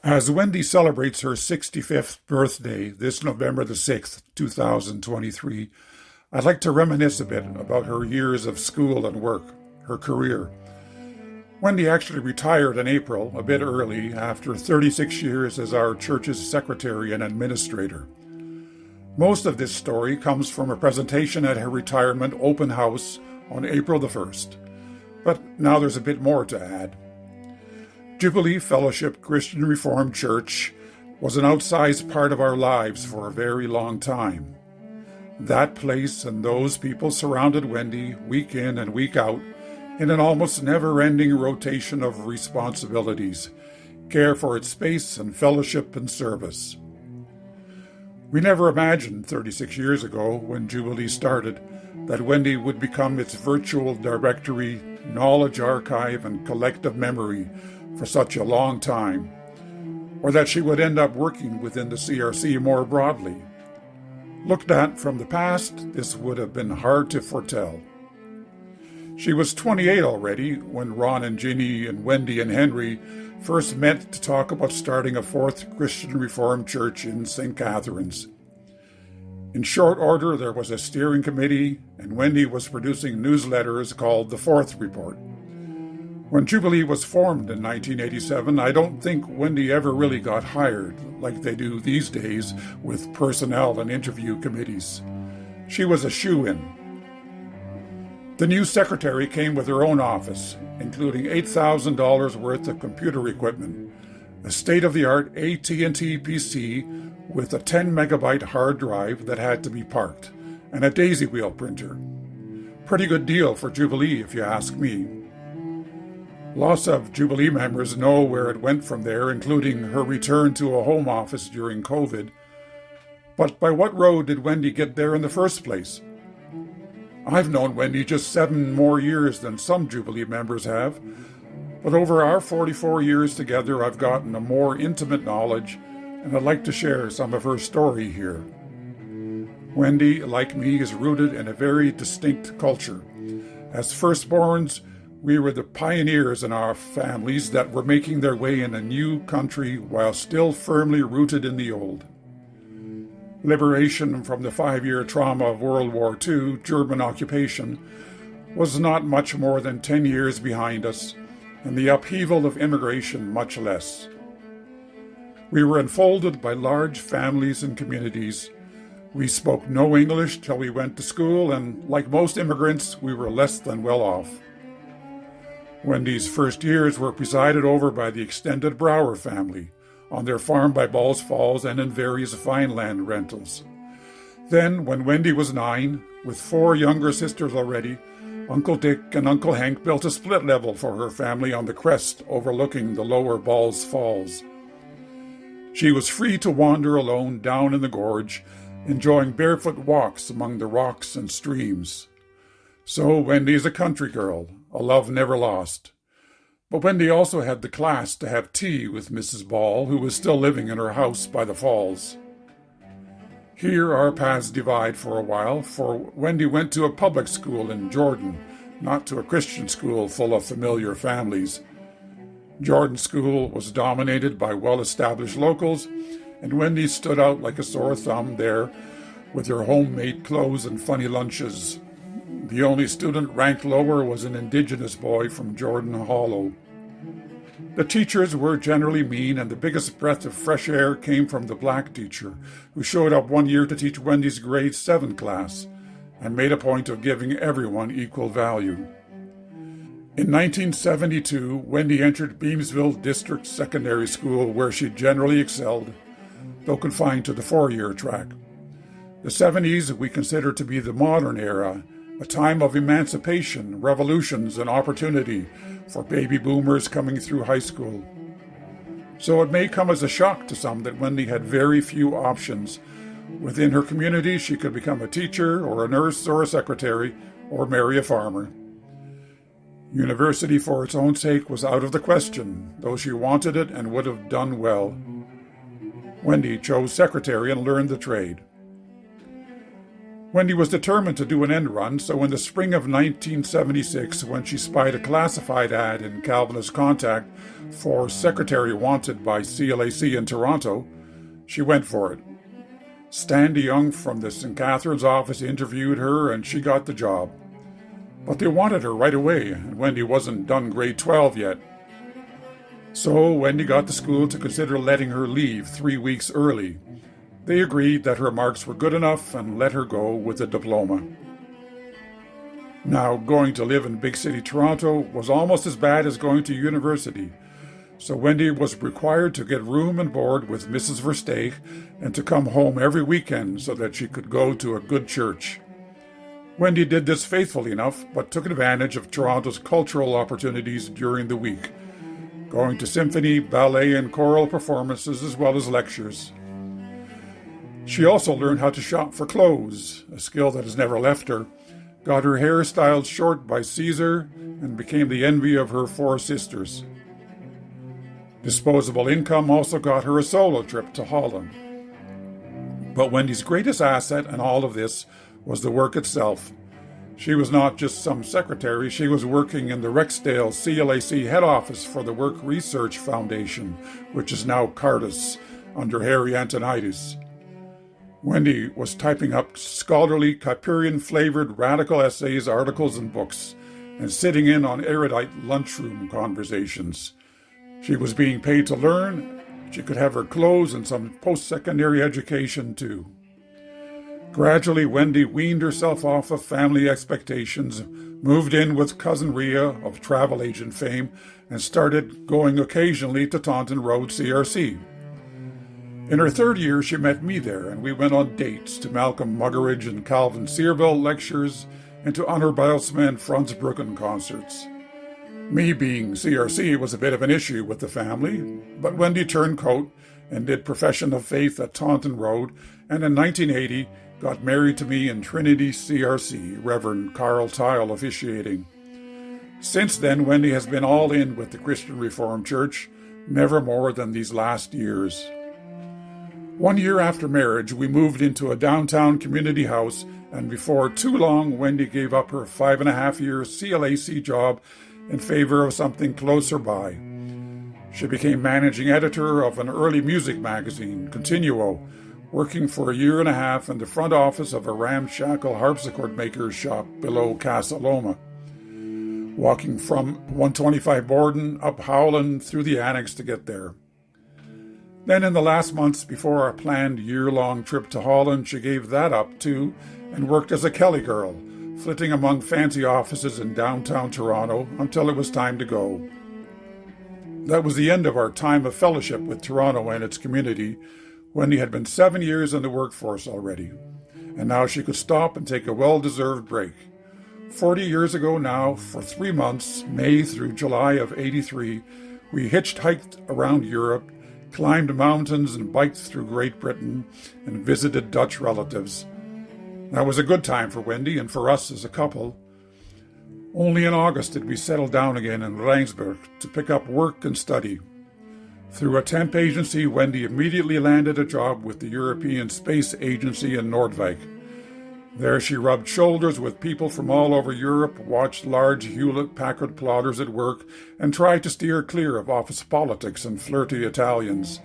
As Wendy celebrates her 65th birthday this November the 6th, 2023, I'd like to reminisce a bit about her years of school and work, her career. Wendy actually retired in April, a bit early, after 36 years as our church's secretary and administrator. Most of this story comes from a presentation at her retirement open house on April the 1st. But now there's a bit more to add. Jubilee Fellowship Christian Reformed Church was an outsized part of our lives for a very long time. That place and those people surrounded Wendy week in and week out in an almost never-ending rotation of responsibilities, care for its space and fellowship and service. We never imagined 36 years ago, when Jubilee started, that Wendy would become its virtual directory, knowledge archive, and collective memory for such a long time, or that she would end up working within the CRC more broadly. Looked at from the past, this would have been hard to foretell. She was 28 already when Ron and Ginny and Wendy and Henry first met to talk about starting a fourth Christian Reformed church in St. Catharines. In short order, there was a steering committee, and Wendy was producing newsletters called The Fourth Report. When Jubilee was formed in 1987, I don't think Wendy ever really got hired, like they do these days with personnel and interview committees. She was a shoo-in. The new secretary came with her own office, including $8,000 worth of computer equipment, a state-of-the-art AT&T PC with a 10-megabyte hard drive that had to be parked, and a daisy wheel printer. Pretty good deal for Jubilee, if you ask me. Lots of Jubilee members know where it went from there, including her return to a home office during COVID. But by what road did Wendy get there in the first place? I've known Wendy just 7 more years than some Jubilee members have, but over our 44 years together, I've gotten a more intimate knowledge, and I'd like to share some of her story here. Wendy, like me, is rooted in a very distinct culture. As firstborns, we were the pioneers in our families that were making their way in a new country while still firmly rooted in the old. Liberation from the 5-year trauma of World War II, German occupation, was not much more than 10 years behind us, and the upheaval of immigration much less. We were enfolded by large families and communities. We spoke no English till we went to school, and like most immigrants, we were less than well off. Wendy's first years were presided over by the extended Brower family, on their farm by Balls Falls and in various Vineland rentals. Then, when Wendy was 9, with 4 younger sisters already, Uncle Dick and Uncle Hank built a split level for her family on the crest overlooking the lower Balls Falls. She was free to wander alone down in the gorge, enjoying barefoot walks among the rocks and streams. So Wendy is a country girl, a love never lost. But Wendy also had the class to have tea with Mrs. Ball, who was still living in her house by the falls. Here our paths divide for a while, for Wendy went to a public school in Jordan, not to a Christian school full of familiar families. Jordan School was dominated by well-established locals, and Wendy stood out like a sore thumb there with her homemade clothes and funny lunches. The only student ranked lower was an indigenous boy from Jordan Hollow. The teachers were generally mean, and the biggest breath of fresh air came from the black teacher, who showed up one year to teach Wendy's grade 7 class, and made a point of giving everyone equal value. In 1972, Wendy entered Beamsville District Secondary School, where she generally excelled, though confined to the 4-year track. The 70s we consider to be the modern era, a time of emancipation, revolutions, and opportunity for baby boomers coming through high school. So it may come as a shock to some that Wendy had very few options. Within her community, she could become a teacher, or a nurse, or a secretary, or marry a farmer. University for its own sake was out of the question, though she wanted it and would have done well. Wendy chose secretary and learned the trade. Wendy was determined to do an end run, so in the spring of 1976, when she spied a classified ad in Calvinist Contact for secretary wanted by CLAC in Toronto, she went for it. Stan de Jong from the St. Catherine's office interviewed her, and she got the job. But they wanted her right away, and Wendy wasn't done grade 12 yet. So Wendy got the school to consider letting her leave 3 weeks early. They agreed that her marks were good enough and let her go with a diploma. Now, going to live in big city Toronto was almost as bad as going to university, so Wendy was required to get room and board with Mrs. Versteeg and to come home every weekend so that she could go to a good church. Wendy did this faithfully enough, but took advantage of Toronto's cultural opportunities during the week, going to symphony, ballet, and choral performances as well as lectures. She also learned how to shop for clothes, a skill that has never left her, got her hair styled short by Caesar, and became the envy of her 4 sisters. Disposable income also got her a solo trip to Holland. But Wendy's greatest asset in all of this was the work itself. She was not just some secretary, she was working in the Rexdale CLAC head office for the Work Research Foundation, which is now Cardis, under Harry Antonides. Wendy was typing up scholarly, Kuyperian-flavored radical essays, articles, and books, and sitting in on erudite lunchroom conversations. She was being paid to learn. She could have her clothes and some post-secondary education, too. Gradually, Wendy weaned herself off of family expectations, moved in with Cousin Rhea of travel agent fame, and started going occasionally to Taunton Road CRC. In her 3rd year, she met me there, and we went on dates to Malcolm Muggeridge and Calvin Searville lectures and to Honor Bijlsma and Franz Bruggen concerts. Me being CRC was a bit of an issue with the family, but Wendy turned coat and did profession of faith at Taunton Road, and in 1980 got married to me in Trinity CRC, Reverend Carl Tile officiating. Since then, Wendy has been all in with the Christian Reformed Church, never more than these last years. 1 year after marriage, we moved into a downtown community house, and before too long, Wendy gave up her 5.5-year CLAC job in favor of something closer by. She became managing editor of an early music magazine, Continuo, working for 1.5 years in the front office of a ramshackle harpsichord maker's shop below Casa Loma, walking from 125 Borden up Howland through the annex to get there. Then in the last months before our planned year-long trip to Holland, she gave that up too and worked as a Kelly girl, flitting among fancy offices in downtown Toronto until it was time to go. That was the end of our time of fellowship with Toronto and its community, when he had been 7 years in the workforce already, and now she could stop and take a well-deserved break. 40 years ago now, for 3 months, May through July of '83, we hitchhiked around Europe, climbed mountains and biked through Great Britain, and visited Dutch relatives. That was a good time for Wendy and for us as a couple. Only in August did we settle down again in Rijnsburg to pick up work and study. Through a temp agency, Wendy immediately landed a job with the European Space Agency in Noordwijk. There she rubbed shoulders with people from all over Europe, watched large Hewlett-Packard plotters at work, and tried to steer clear of office politics and flirty Italians.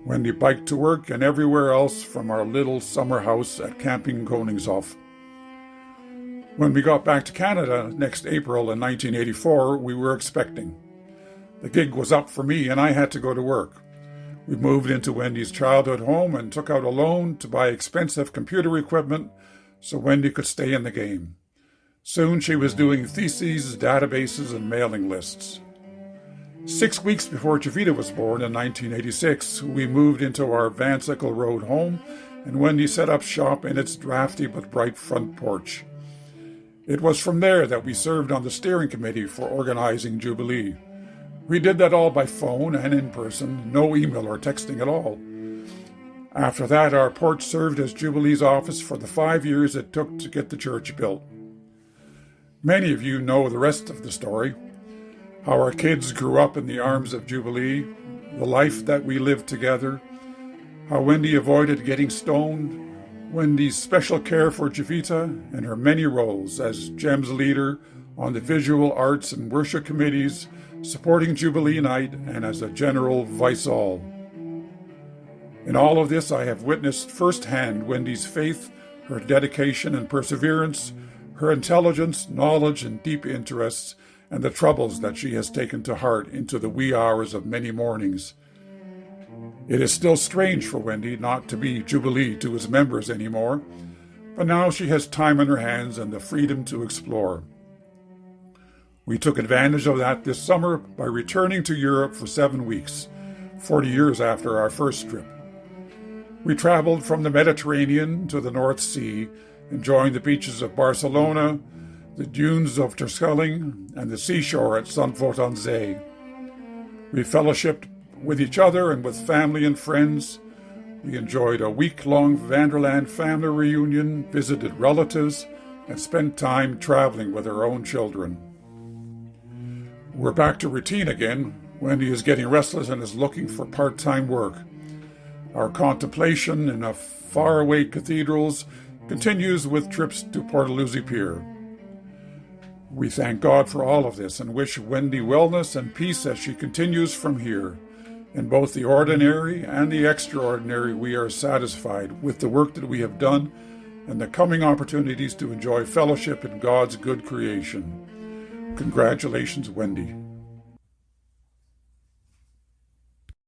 Wendy biked to work and everywhere else from our little summer house at Camping Koningshof. When we got back to Canada next April in 1984, we were expecting. The gig was up for me and I had to go to work. We moved into Wendy's childhood home and took out a loan to buy expensive computer equipment so Wendy could stay in the game. Soon she was doing theses, databases, and mailing lists. 6 weeks before Jovita was born in 1986, we moved into our Van Sickle Road home, and Wendy set up shop in its drafty but bright front porch. It was from there that we served on the steering committee for organizing Jubilee. We did that all by phone and in person, no email or texting at all. After that, our porch served as Jubilee's office for the 5 years it took to get the church built. Many of you know the rest of the story, how our kids grew up in the arms of Jubilee, the life that we lived together, how Wendy avoided getting stoned, Wendy's special care for Javita and her many roles as GEM's leader on the visual arts and worship committees, supporting Jubilee Night, and as a general vice-all. In all of this, I have witnessed firsthand Wendy's faith, her dedication and perseverance, her intelligence, knowledge, and deep interests, and the troubles that she has taken to heart into the wee hours of many mornings. It is still strange for Wendy not to be Jubilee to its members anymore, but now she has time on her hands and the freedom to explore. We took advantage of that this summer by returning to Europe for 7 weeks, 40 years after our first trip. We traveled from the Mediterranean to the North Sea, enjoying the beaches of Barcelona, the dunes of Terschelling, and the seashore at Zandvoort-aan-Zee. We fellowshipped with each other and with family and friends. We enjoyed a week-long Vanderland family reunion, visited relatives, and spent time traveling with our own children. We're back to routine again. Wendy is getting restless and is looking for part-time work. Our contemplation in a faraway cathedrals continues with trips to Portaluzzi Pier. We thank God for all of this and wish Wendy wellness and peace as she continues from here. In both the ordinary and the extraordinary, we are satisfied with the work that we have done and the coming opportunities to enjoy fellowship in God's good creation. Congratulations, Wendy.